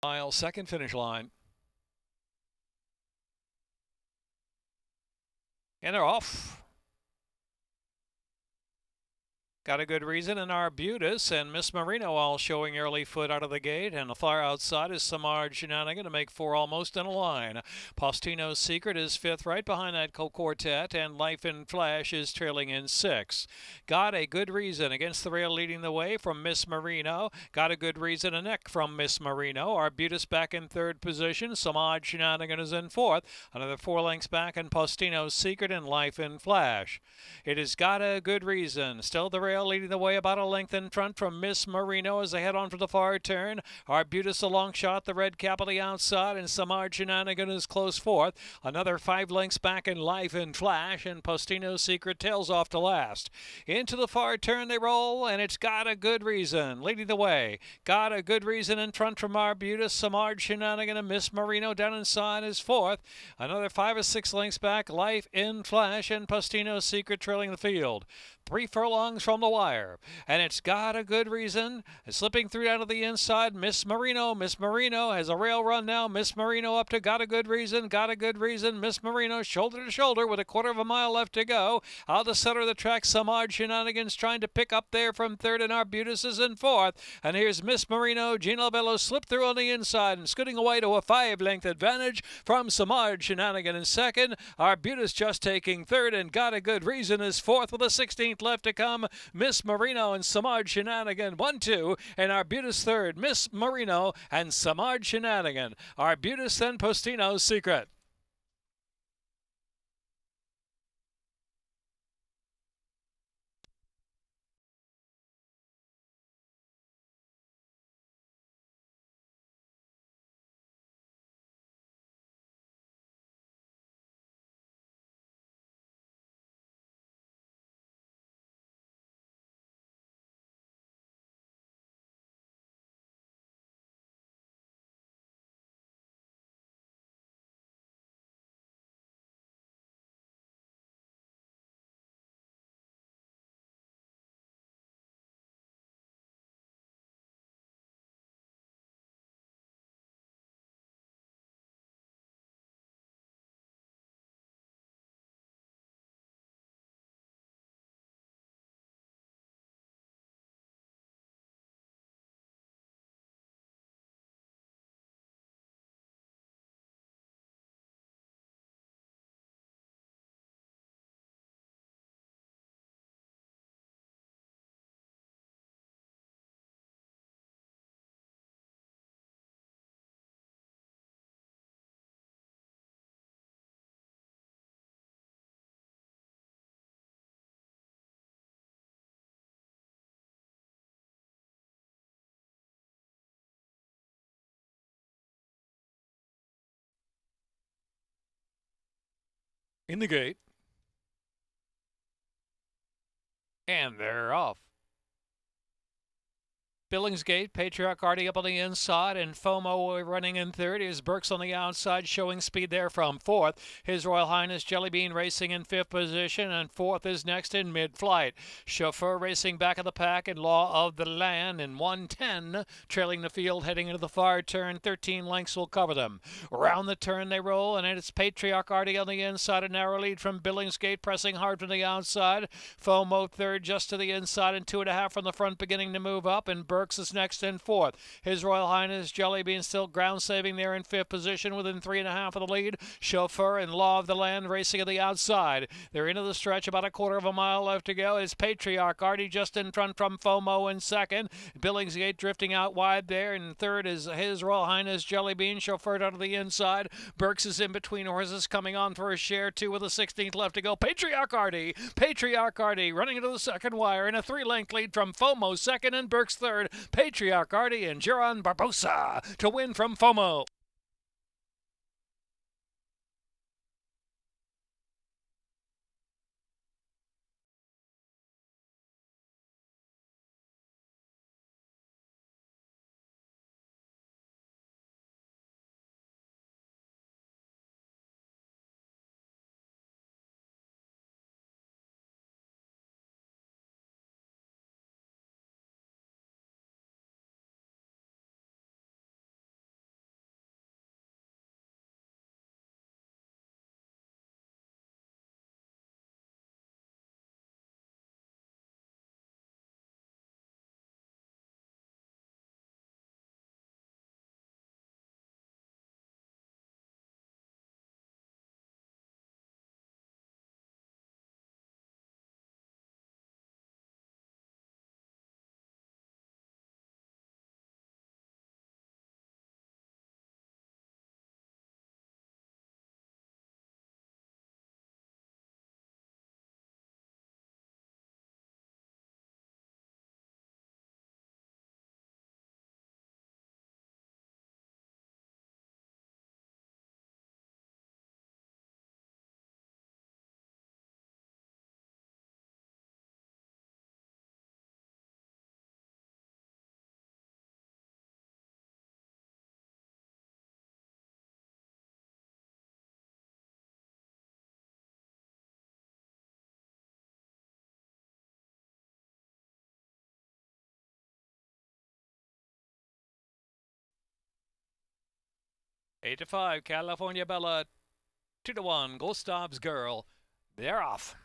Mile, second finish line. And they're off. Got a good reason in Arbutus and Miss Marino all showing early foot out of the gate. And the far outside is Samar Shenanigan to make four almost in a line. Postino's Secret is fifth right behind that quartet. And Life in Flash is trailing in sixth. Got a good reason against the rail leading the way from Miss Marino. Got a good reason a neck from Miss Marino. Arbutus back in third position. Samar Shenanigan is in fourth. Another 4 lengths back and Postino's Secret and Life in Flash. It has got a good reason. Still the rail leading the way about a length in front from Miss Marino as they head on for the far turn. Arbutus a long shot, the red cap on the outside, and Samar Shenanigan is close fourth. Another 5 lengths back in Life in Flash, and Postino's Secret tails off to last. Into the far turn they roll, and it's got a good reason. Leading the way. Got a good reason in front from Arbutus. Samar Shenanigan and Miss Marino down inside is fourth. Another 5 or 6 lengths back, Life in Flash, and Postino's Secret trailing the field. 3 furlongs from the wire, and it's got a good reason. Slipping through down to the inside, Miss Marino. Miss Marino has a rail run now. Miss Marino up to got a good reason. Got a good reason. Miss Marino shoulder to shoulder with a quarter of a mile left to go. Out the center of the track, Samar Shenanigans trying to pick up there from third, and Arbutus is in fourth. And here's Miss Marino. Gino Bello slipped through on the inside and scooting away to a 5-length advantage from Samar Shenanigan in second. Arbutus just taking third, and got a good reason is fourth with a 16th left to come. Miss Marino and Samar Shenanigan 1-2, and Arbutus third. Miss Marino and Samar Shenanigan. Arbutus then Postino's Secret. In the gate. And they're off. Billingsgate, Patriarch Artie up on the inside, and FOMO running in third. Is Burks on the outside, showing speed there from fourth. His Royal Highness Jellybean racing in fifth position, and fourth is next in mid-flight. Chauffeur racing back of the pack in Law of the Land in 110, trailing the field heading into the far turn. 13 lengths will cover them. Round the turn they roll, and it's Patriarch Artie on the inside, a narrow lead from Billingsgate, pressing hard from the outside. FOMO third just to the inside, and 2.5 from the front, beginning to move up, and Burks is next in fourth. His Royal Highness Jellybean still ground saving there in fifth position within 3.5 of the lead. Chauffeur and Law of the Land racing at the outside. They're into the stretch, about a quarter of a mile left to go. It's Patriarch Artie just in front from FOMO in second. Billingsgate drifting out wide there. And third is His Royal Highness Jellybean, chauffeured out of the inside. Burks is in between horses, coming on for a share two with a 16th left to go. Patriarch Artie running into the second wire in a 3-length lead from FOMO second and Burks third. Patriarch Artie and Giron Barbosa to win from FOMO. 8-5, California Bella. 2-1, Gustav's Girl. They're off.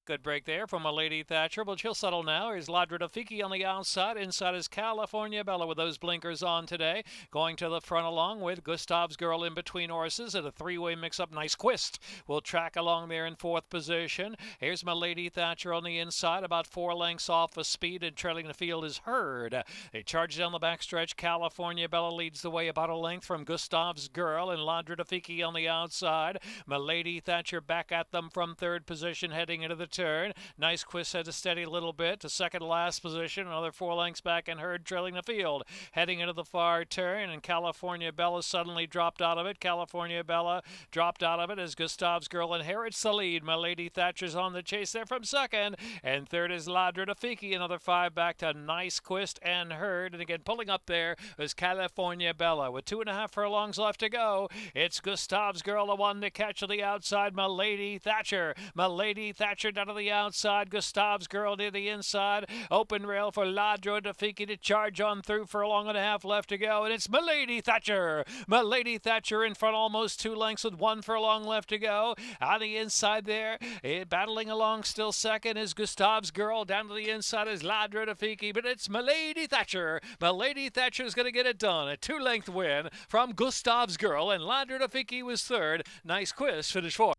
Good break there from a Lady Thatcher, but she'll settle now. Here's Ladra Dafiki on the outside. Inside is California Bella with those blinkers on today. Going to the front along with Gustav's Girl in between horses at a three-way mix-up. Nice Quist will track along there in fourth position. Here's my Lady Thatcher on the inside, about 4 lengths off the speed, and trailing the field is Herd. They charge down the backstretch. California Bella leads the way about a length from Gustav's Girl, and Ladra Dafiki on the outside. My Lady Thatcher back at them from third position, heading into the turn. Nice Quist had to steady a little bit to second last position. Another 4 lengths back, and Herd trailing the field. Heading into the far turn, and California Bella suddenly dropped out of it. California Bella dropped out of it as Gustav's Girl inherits the lead. My Lady Thatcher's on the chase there from second, and third is Ladra Dafiki. Another 5 back to Nice Quist and Herd. And again, pulling up there is California Bella with 2.5 furlongs left to go. It's Gustav's Girl, the one to catch to the outside. My Lady Thatcher. My Lady Thatcher down to the outside. Gustav's Girl near the inside. Open rail for Ladra Dafiki to charge on through. 1.5 left to go, and it's My Lady Thatcher. My Lady Thatcher in front, almost 2 lengths with 1 furlong left to go. On the inside there, battling along still second is Gustav's Girl. Down to the inside is Ladra Dafiki, but it's My Lady Thatcher. My Lady Thatcher is going to get it done. A 2-length win from Gustav's Girl, and Ladra Dafiki was third. Nice Quist finished fourth.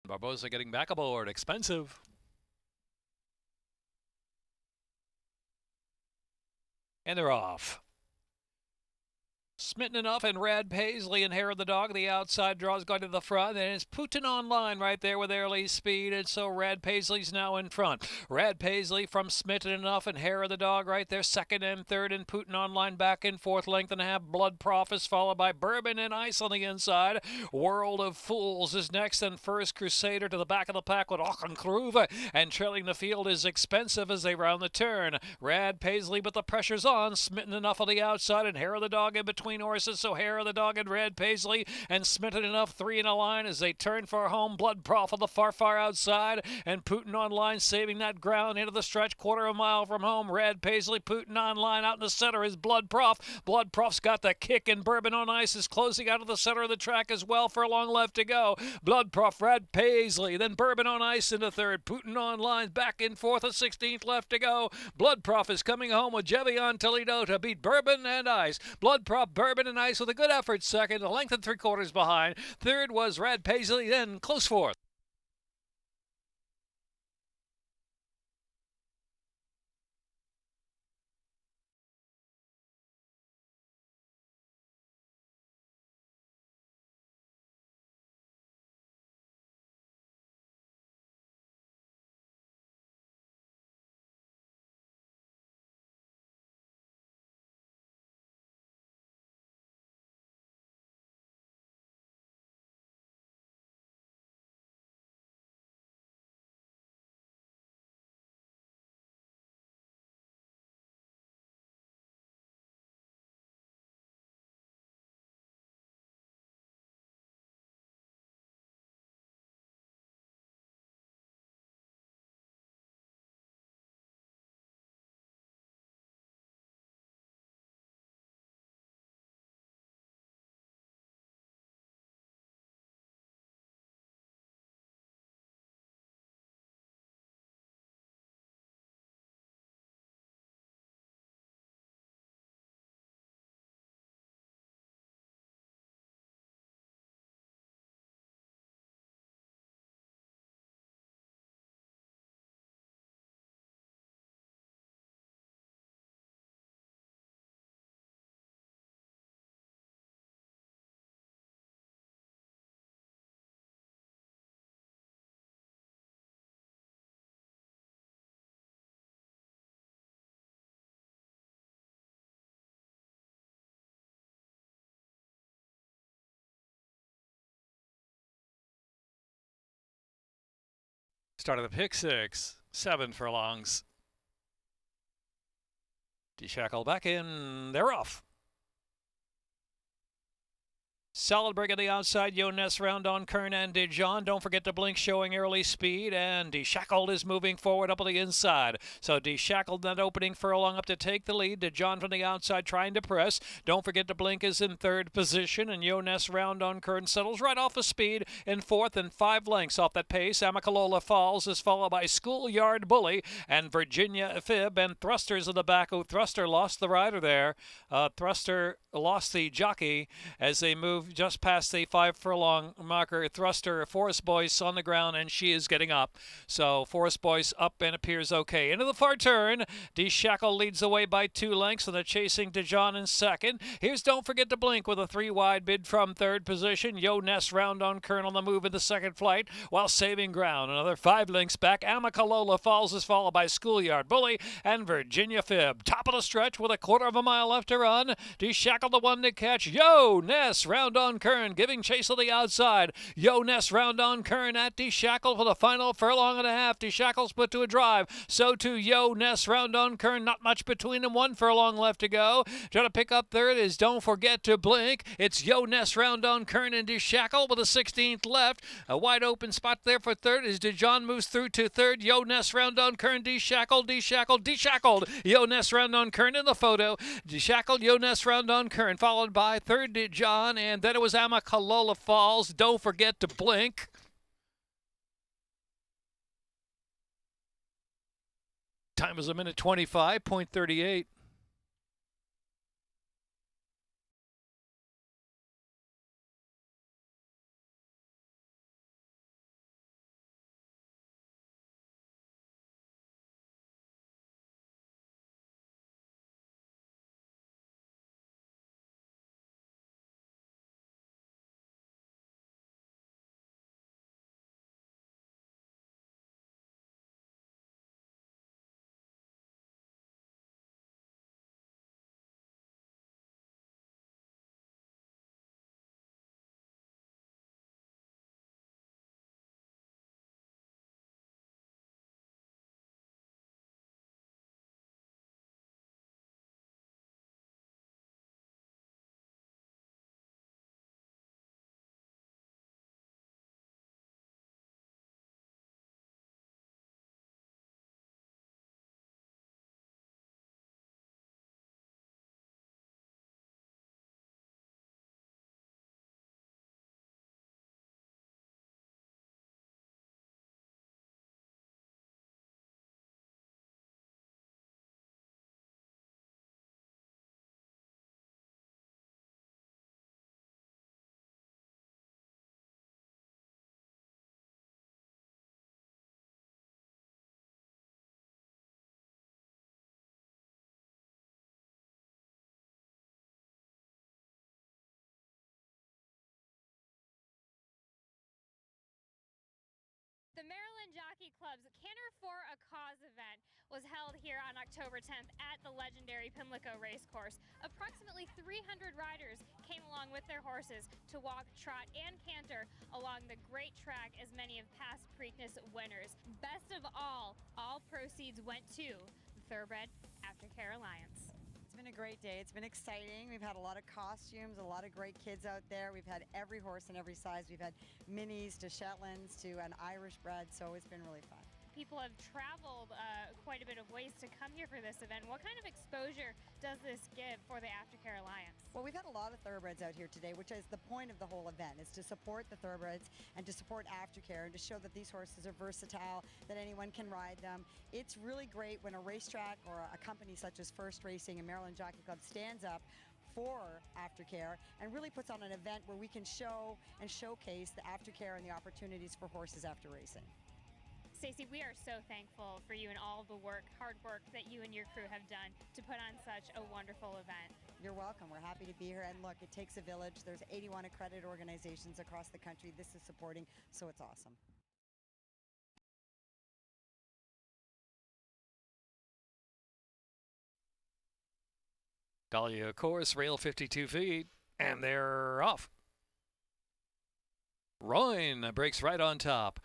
Barbosa getting back aboard. Expensive. And they're off. Smitten Enough and Red Paisley and Hair of the Dog. The outside draws going to the front, and it's Putin online right there with early speed, and so Red Paisley's now in front. Red Paisley from Smitten Enough and Hair of the Dog right there, second and third, and Putin online back in fourth. Length and a half. Blood Prophet followed by Bourbon and Ice on the inside. World of Fools is next, and First Crusader to the back of the pack with Auchenkruve, and trailing the field is Expensive as they round the turn. Red Paisley, but the pressure's on. Smitten Enough on the outside, and Hair of the Dog in between horses, so Hair of the Dog and Red Paisley and Smitten Enough 3 in a line as they turn for home. Blood Prof on the far outside, and Putin online saving that ground into the stretch, 1/4 mile from home. Red Paisley, Putin online out in the center is Blood Prof. Blood Prof's got the kick, and Bourbon on Ice is closing out of the center of the track as well. Furlong left to go. Blood Prof, Red Paisley, then Bourbon on Ice into third. Putin online back in fourth, a 16th left to go. Blood Prof is coming home with Jevion Toledo to beat Bourbon and Ice. Blood Prof, Bourbon and Ice with a good effort second, a length and 3/4 behind. Third was Red Paisley, then close fourth. start of the pick six. 7 furlongs. Deshackle back in. They're off. Solid break on the outside. Ness round on Kern and Dijon. Don't forget to blink, showing early speed. And Deshackled is moving forward up on the inside. So Deshackled not opening furlong up to take the lead. Dijon from the outside trying to press. Don't forget to blink is in third position. And Ness round on Kern settles right off the speed in fourth and 5 lengths off that pace. Amicalola Falls is followed by Schoolyard Bully and Virginia Fib. And Thruster's in the back. Oh, Thruster lost the rider there. Thruster lost the jockey as they move just past the 5 furlong marker. Thruster, Forest Boyce on the ground, and she is getting up. So Forest Boyce up and appears okay. Into the far turn. Deshackle leads the way by 2 lengths, and the chasing Dijon in second. Here's Don't Forget to Blink with a 3 wide bid from third position. Ness round on Kern on the move in the second flight while saving ground. Another 5 lengths back. Amicalola Falls is followed by Schoolyard Bully and Virginia Fib. Top of the stretch with a 1/4 mile left to run. Deshackle the one to catch. Ness round on Kern giving chase on the outside. Ness round on Kern at Deshackle for the final furlong and a half. Deshackle's put to a drive. So to Ness round on Kern. Not much between them. 1 furlong left to go. Trying to pick up third is Don't Forget to Blink. It's Ness round on Kern and Deshackle with a 16th left. A wide open spot there for third as Dijon moves through to third. Ness round on Kern. Deshackled. Ness round on Kern in the photo. Deshackled. Ness round on Kern followed by third Dijon, and then it was Amicalola Falls. Don't Forget to Blink. Time is 1:25.38. The Maryland Jockey Club's Canter for a Cause event was held here on October 10th at the legendary Pimlico Racecourse. Approximately 300 riders came along with their horses to walk, trot, and canter along the great track as many of past Preakness winners. Best of all proceeds went to the Thoroughbred Aftercare Alliance. It's been a great day. It's been exciting. We've had a lot of costumes, a lot of great kids out there. We've had every horse in every size. We've had minis to Shetlands to an Irish bred, so it's been really fun. People have traveled quite a bit of ways to come here for this event. What kind of exposure does this give for the Aftercare Alliance? Well, we've had a lot of thoroughbreds out here today, which is the point of the whole event, is to support the thoroughbreds and to support Aftercare and to show that these horses are versatile, that anyone can ride them. It's really great when a racetrack or a company such as First Racing and Maryland Jockey Club stands up for Aftercare and really puts on an event where we can show and showcase the Aftercare and the opportunities for horses after racing. Stacey, we are so thankful for you and all the hard work that you and your crew have done to put on such a wonderful event. You're welcome. We're happy to be here. And look, it takes a village. There's 81 accredited organizations across the country this is supporting, so it's awesome. Dahlia course, rail 52 feet, and they're off. Royne breaks right on top.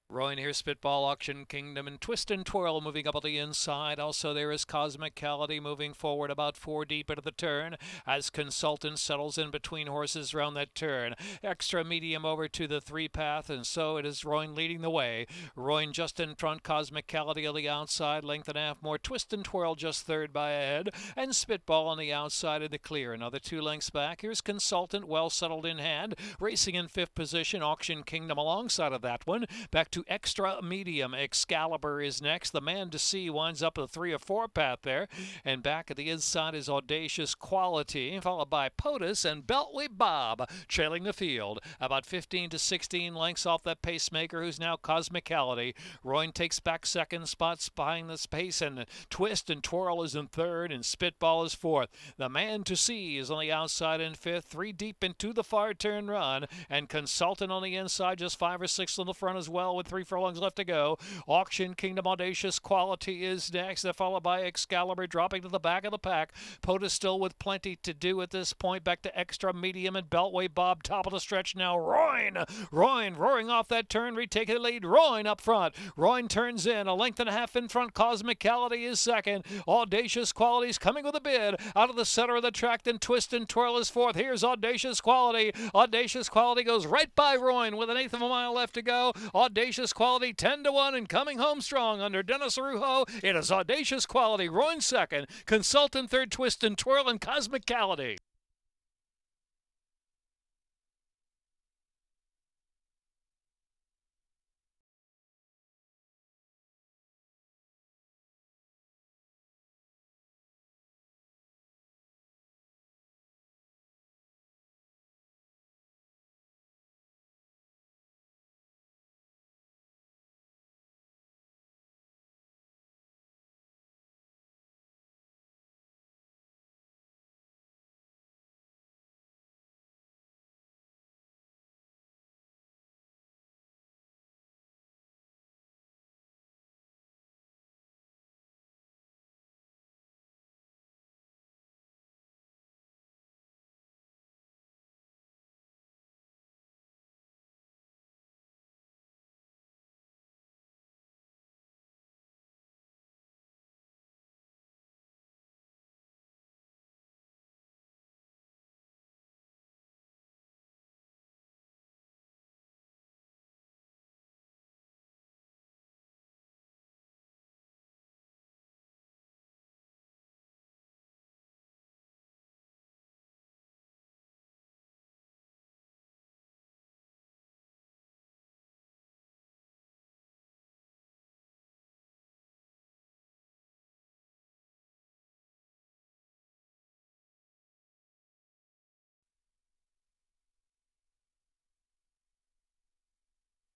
Rowan here, Spitball, Auction Kingdom, and Twist and Twirl moving up on the inside. Also, there is Cosmicality moving forward about 4 deep into the turn as Consultant settles in between horses around that turn. Extra medium over to the 3-path, and so it is Rowan leading the way. Rowan just in front, Cosmicality on the outside, length and a half more. Twist and Twirl just third by a head, and Spitball on the outside in the clear. Another 2 lengths back. Here's Consultant, well settled in hand, racing in 5th position. Auction Kingdom alongside of that one. Back to extra medium. Excalibur is next. The Man to See winds up a 3 or 4 path there. And back at the inside is Audacious Quality, followed by POTUS and Beltway Bob trailing the field. About 15 to 16 lengths off that pacemaker, who's now Cosmicality. Rowan takes back second spots behind this pace, and Twist and Twirl is in third, and Spitball is fourth. The Man to See is on the outside in fifth, 3 deep into the far turn run, and Consultant on the inside, just 5 or 6 on the front as well, with 3 furlongs left to go. Auction Kingdom Audacious Quality is next. They're followed by Excalibur dropping to the back of the pack. POTUS still with plenty to do at this point. Back to extra medium and Beltway Bob top of the stretch now. Rowan roaring off that turn, retaking the lead. Rowan up front. Rowan turns in a length and a half in front. Cosmicality is second. Audacious Quality's coming with a bid out of the center of the track. Then Twist and Twirl is fourth. Here's Audacious Quality. Audacious Quality goes right by Rowan with an eighth of a mile left to go. Audacious Quality 10 to 1 and coming home strong under Dennis Arujo. It is Audacious Quality. Rowan second. Consultant third. Twist and Twirl and Cosmicality.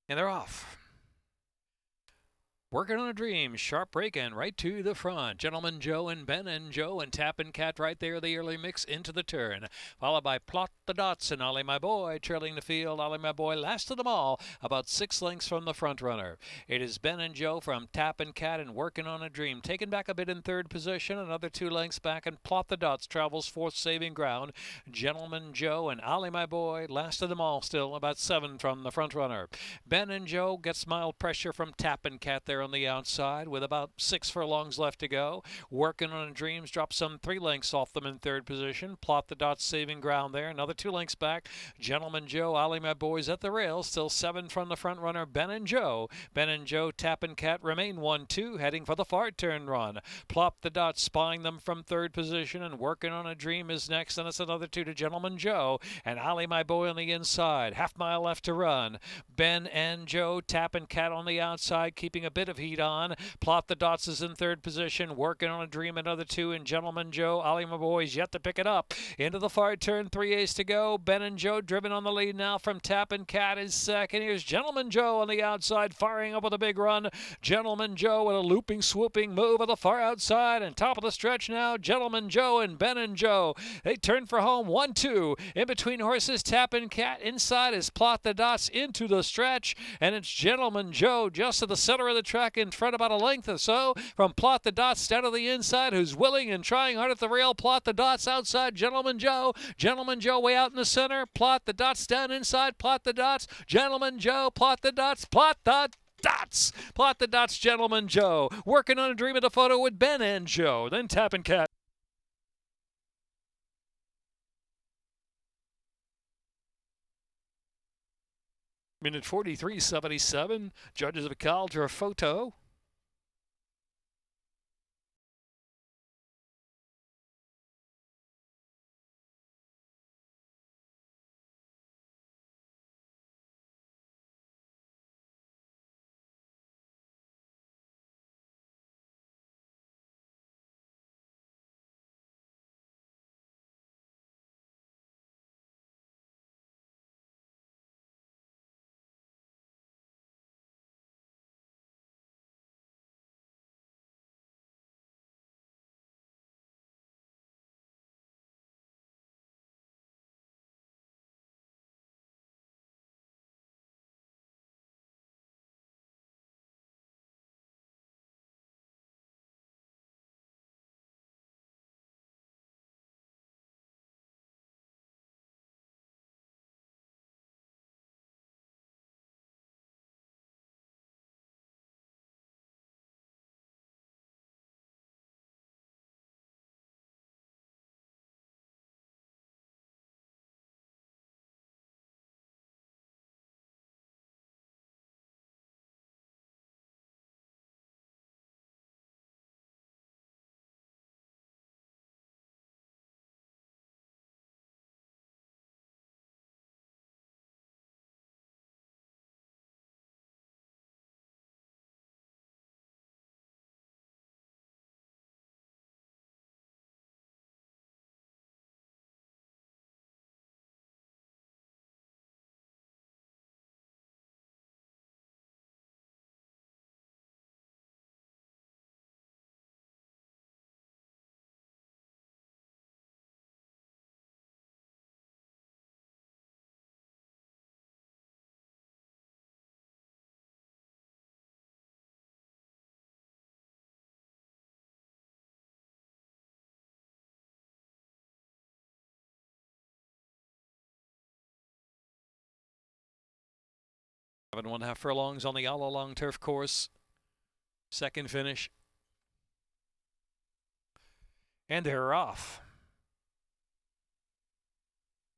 And they're off. Working on a Dream, sharp break-in right to the front. Gentleman Joe and Ben and Joe and Tappin' Cat right there, the early mix into the turn. Followed by Plot the Dots and Ollie My Boy trailing the field. Ollie My Boy last of them all, about 6 lengths from the front runner. It is Ben and Joe from Tappin' Cat and Working on a Dream. Taken back a bit in third position, another 2 lengths back, and Plot the Dots travels fourth, saving ground. Gentleman Joe and Ollie My Boy last of them all still, about 7 from the front runner. Ben and Joe gets mild pressure from Tappin' Cat there on the outside with about 6 furlongs left to go. Working on Dreams drops some 3 lengths off them in third position. Plot the Dots saving ground there. Another 2 lengths back. Gentleman Joe, Ollie My Boys at the rail. Still 7 from the front runner, Ben and Joe. Ben and Joe, Tappin' Cat remain 1-2, heading for the far turn run. Plop the Dots spying them from third position, and Working on a Dream is next, and it's another 2 to Gentleman Joe and Ollie My Boy on the inside. Half mile left to run. Ben and Joe, Tappin' Cat on the outside, keeping a bit of heat on. Plot the Dots is in third position. Working on a Dream, another 2, and Gentleman Joe, Ollie My Boys yet to pick it up. Into the far turn, 3/8 to go. Ben and Joe driven on the lead now from Tappin' Cat is second. Here's Gentleman Joe on the outside, firing up with a big run. Gentleman Joe with a looping, swooping move on the far outside, and top of the stretch now, Gentleman Joe and Ben and Joe. They turn for home, 1-2. In between horses, Tappin' Cat. Inside is Plot the Dots into the stretch, and it's Gentleman Joe just to the center of the track in front, about a length or so from Plot the Dots down to the inside, who's willing and trying hard at the rail. Plot the Dots outside Gentleman Joe. Gentleman Joe way out in the center. Plot the Dots down inside. Plot the Dots. Gentleman Joe. Plot the Dots. Plot the Dots. Plot the dots, gentleman Joe. Working on a dream of the photo with Ben and Joe. Then tap and cat. Minute 43:77. Judges have called for a photo. Seven and 1/2 furlongs on the all along turf course. Second finish. And they're off.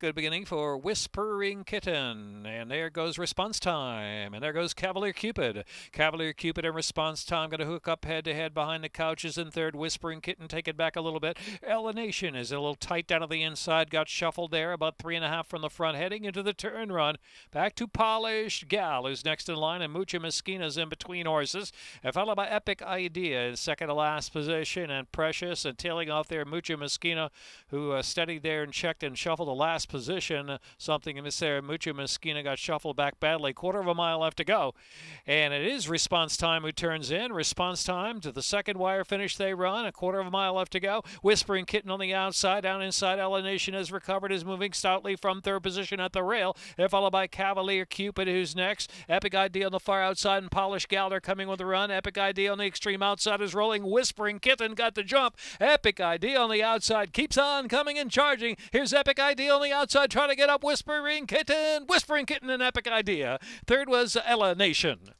Good beginning for Whispering Kitten. And there goes Response Time. And there goes Cavalier Cupid. Cavalier Cupid and Response Time going to hook up head-to-head behind the couches in third. Whispering Kitten take it back a little bit. Ellenation is a little tight down to the inside. Got shuffled there. About 3.5 from the front. Heading into the turn run. Back to Polished Gal, who's next in line. And Mucha Mesquina's in between horses. And followed by Epic Idea in second to last position. And Precious. And tailing off there, Mucha Mesquina, who steadied there and checked and shuffled the last position. Something in this there. Mucha Mesquina got shuffled back badly. 1/4 mile left to go. And it is Response Time who turns in. Response Time to the second wire finish they run. 1/4 mile left to go. Whispering Kitten on the outside. Down inside, Ellenation has recovered. Is moving stoutly from third position at the rail. They're followed by Cavalier Cupid, who's next. Epic Idea on the far outside and Polished Gal are coming with a run. Epic Idea on the extreme outside is rolling. Whispering Kitten got the jump. Epic Idea on the outside keeps on coming and charging. Here's Epic Idea on the outside trying to get up. Whispering Kitten and Epic Idea. Third was Ella Nation.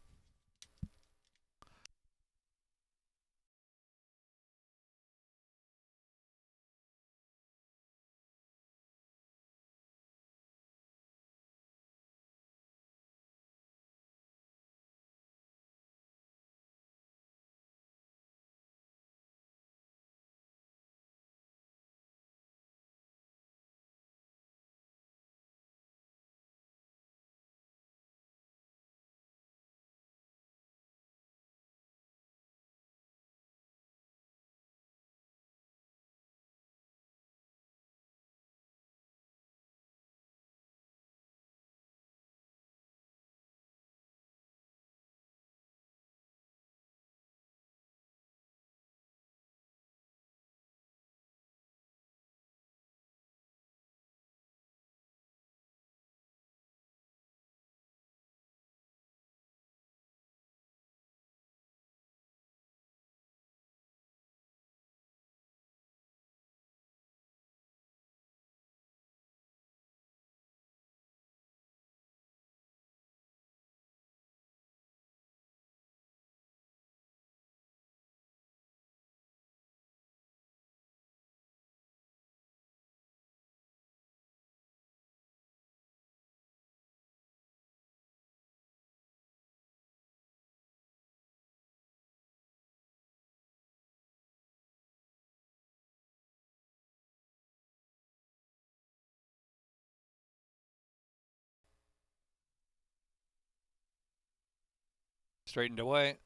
Straightened away.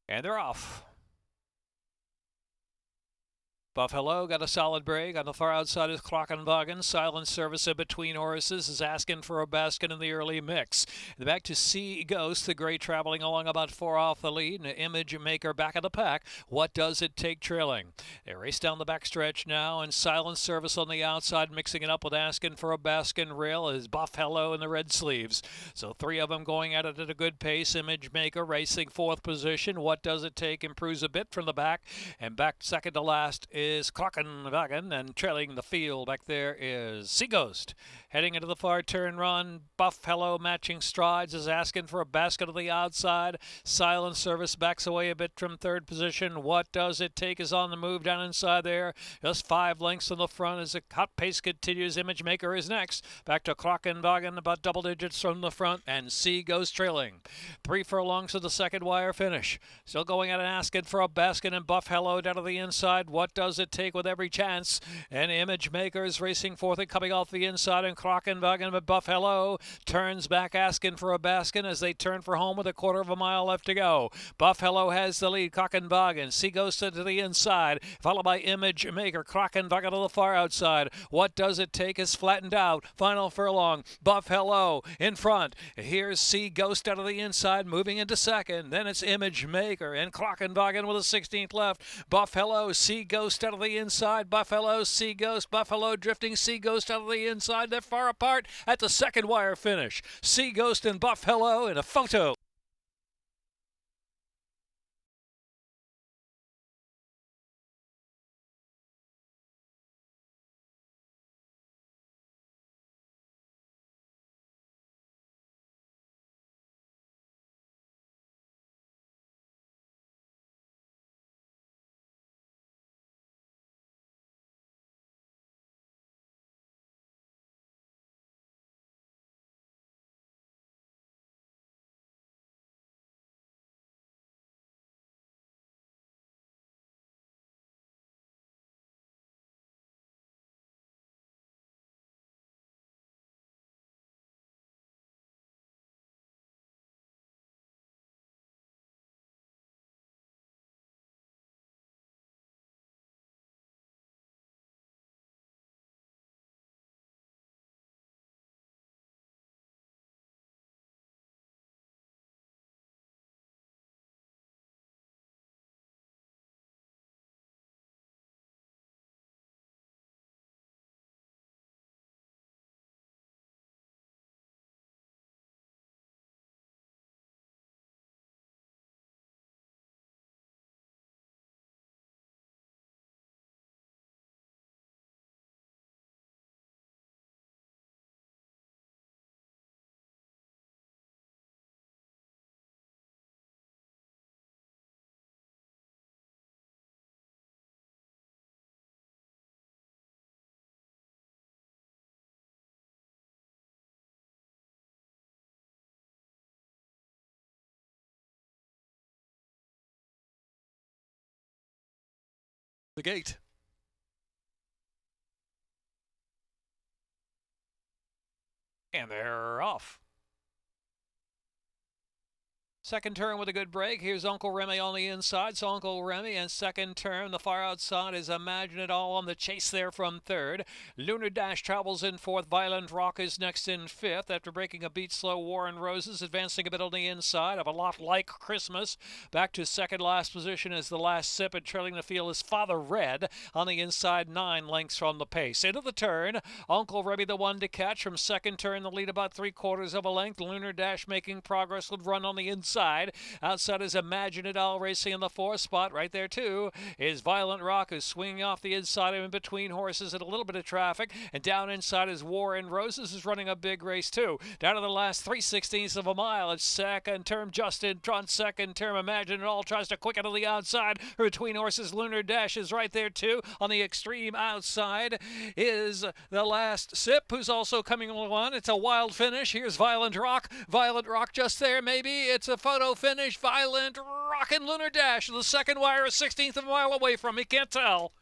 And they're off. Buffalo got a solid break. On the far outside is Klockenwagen. Silent service in between horses is asking for a basket in the early mix. Back to Sea Ghost, the gray traveling along about 4 off the lead. And Image Maker back of the pack. What does it take trailing? They race down the back stretch now, and Silent service on the outside, mixing it up with asking for a basket rail is Buffalo in the red sleeves. So 3 of them going at it at a good pace. Image Maker racing 4th position. What does it take? Improves a bit from the back, and back second to last is Klockenwagen, and trailing the field back there is Sea Ghost. Heading into the far turn run, Buffalo matching strides is asking for a basket of the outside. Silent service backs away a bit from 3rd position. What does it take is on the move down inside there. Just 5 lengths in the front as the hot pace continues. Image Maker is next. Back to Klockenwagen, about double digits from the front, and Sea Ghost trailing. 3 furlongs to the second wire finish. Still going at and asking for a basket, and Buffalo down to the inside. What does it take with every chance? And Image Maker is racing 4th and coming off the inside, and Klockenwagen, but Buffalo turns back asking for a basket as they turn for home with a 1/4 mile left to go. Buffalo has the lead. Klockenwagen, Sea Ghost to the inside, followed by Image Maker. Klockenwagen to the far outside. What does it take is flattened out. Final furlong. Buffalo in front. Here's Sea Ghost out of the inside, moving into second. Then it's Image Maker and Klockenwagen with a 16th left. Buffalo, Sea Ghost out of the inside. Buffalo, Sea Ghost. Buffalo drifting. Sea Ghost out of the inside. They're far apart at the second wire finish. Sea Ghost and Buffalo in a photo. The gate. And they're off. Second turn with a good break. Here's Uncle Remy on the inside. So Uncle Remy, and second turn, the far outside is Imagine It All on the chase there from 3rd. Lunar Dash travels in 4th. Violent Rock is next in 5th. After breaking a beat slow, War and Roses advancing a bit on the inside of a lot like Christmas. Back to second last position is the last sip, and trailing the field is Father Red on the inside, 9 lengths from the pace. Into the turn, Uncle Remy the one to catch. From second turn, the lead about 3/4 of a length. Lunar Dash making progress with run on the inside. Outside is Imagine It All racing in the 4th spot. Right there, too, is Violent Rock, who's swinging off the inside in between horses at a little bit of traffic. And down inside is War and Roses, is running a big race, too. Down to the last 3/16 of a mile. It's second term Justin Trump. Second term Imagine It All tries to quicken to the outside. Between horses, Lunar Dash is right there, too. On the extreme outside is the last sip, who's also coming along. It's a wild finish. Here's Violent Rock. Violent Rock just there, maybe. It's a photo finish. Violent Rock and Lunar Dash. The second wire is 1/16 of a mile away from me. Can't tell.